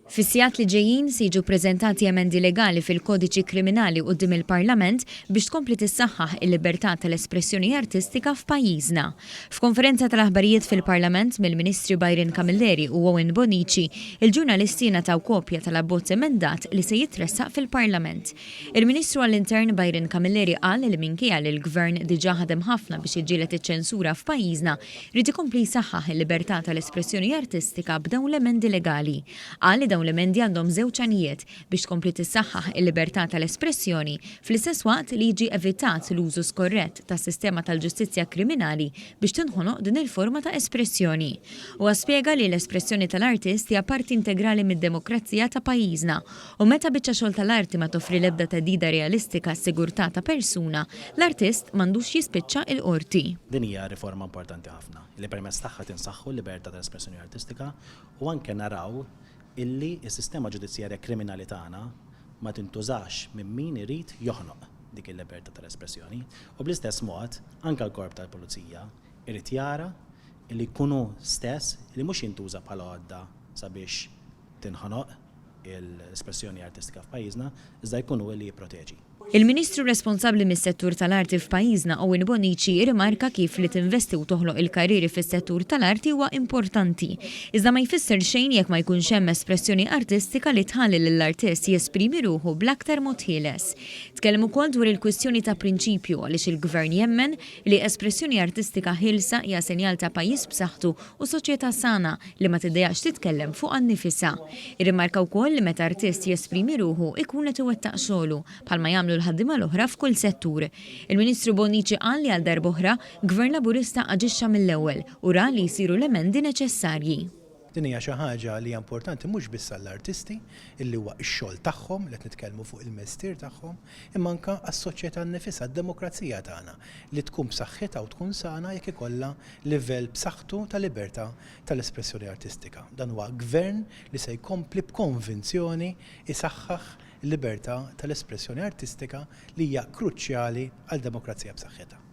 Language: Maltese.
Fis-sigħat li ġejjin se jiġu ppreżentati emendi legali fil-kodiċi kriminali quddiem il-Parlament biex tkompli tissaħħaħ il-libertà tal-espressjoni artistika f'pajjiżna. F'konferenza tal-aħbarijiet fil-Parlament mill-Ministri Byron Camilleri u Owen Bonici, il-ġurnalisti ngħataw kopja tal-abbozz emendat li se jitressaq fil-Parlament. Il-Ministru għall-Intern Byron Camilleri qal li minkejja li l-Gvern diġà ħadem ħafna biex jiġġieled iċ-ċensura f'pajjiżna, rid ikompli jsaħħaħ il-libertà tal-espressjoni artistika b'dawn l-emendi legali. Qal li dawn l-emendi għandhom żewġ għanijiet biex tkompli tissaħħaħ il-libertà tal-espressjoni fl-istess waqt li jiġi evitat l-użu skorrett tas-sistema tal-ġustizzja kriminali biex tinħoloq din il-forma ta' espressjoni. U spjega li l-espressjoni tal-artist hija parti integrali mid-demokrazija ta' pajjiżna u meta biċċa xogħol tal-arti ma toffri l-ebda tedida realistika s-sigurtà ta' persuna, l-artist m'għandux jispiċċa l-qorti. Din hija riforma importanti ħafna li permezz tagħha tinsaħħu l-libertà tal-espressjoni artistika u anke naraw illi s-sistema ġudizzjarja kriminali tagħna ma tintużax minn min irid joħnoq dik il-libertà tal-espressjoni u bl-istess mod anke l-korp tal-pulizija irid jara illi jkunu stess li mhux jintuża bħala għodda sabiex tinħanoq l-espressjoni artistika f'pajjiżna iżda jkunu li jipproteġi. Il-Ministru responsabbli mis-settur tal-arti f'pajjiżna Owen Bonici irrimarka kif li tinvesti u toħloq il-karrieri fis-settur tal-arti huwa importanti. Iżda ma jfisser xejn jekk ma jkunx hemm espressjoni artistika li tħalli lill-artist jesprimi ruħu bl-aktar mod ħieles. Tkellem ukoll dwar il-kwistjoni ta' prinċipju għaliex il-Gvern jemmen li espressjoni artistika ħilsa hija sinjal ta' pajjiż b'saħħtu u soċjetà sana li ma tiddejjaqx titkellem fuq annifisha. Irrimarka wkoll li meta artist jesprimi ruħu ikun qed iwettaq xogħlu bħalma jagħmlu l-ħaddiema l-oħra f'kull settur. Il-Ministru Bonici qal li għal darb'oħra Gvern Laburista aġixxa mill-ewwel u ra li jsiru l-emendi neċessarji. Din hija xi ħaġa li hija importanti mhux biss għall-artisti illi huwa x-xogħol tagħhom li qed nitkellmu fuq il-mestier tagħhom, imma anke għas-soċjetà nnifisha d-demokrazija tagħna li tkun b'saħħitha u tkun sana jekk ikollha livell b'saħħtu ta' libertà tal-espressjoni artistika. Dan huwa gvern li se jkompli b'konvinzjoni isaħħaħ il-libertà tal-espressjoni artistika li hija kruċjali għal demokrazija b'saħħitha.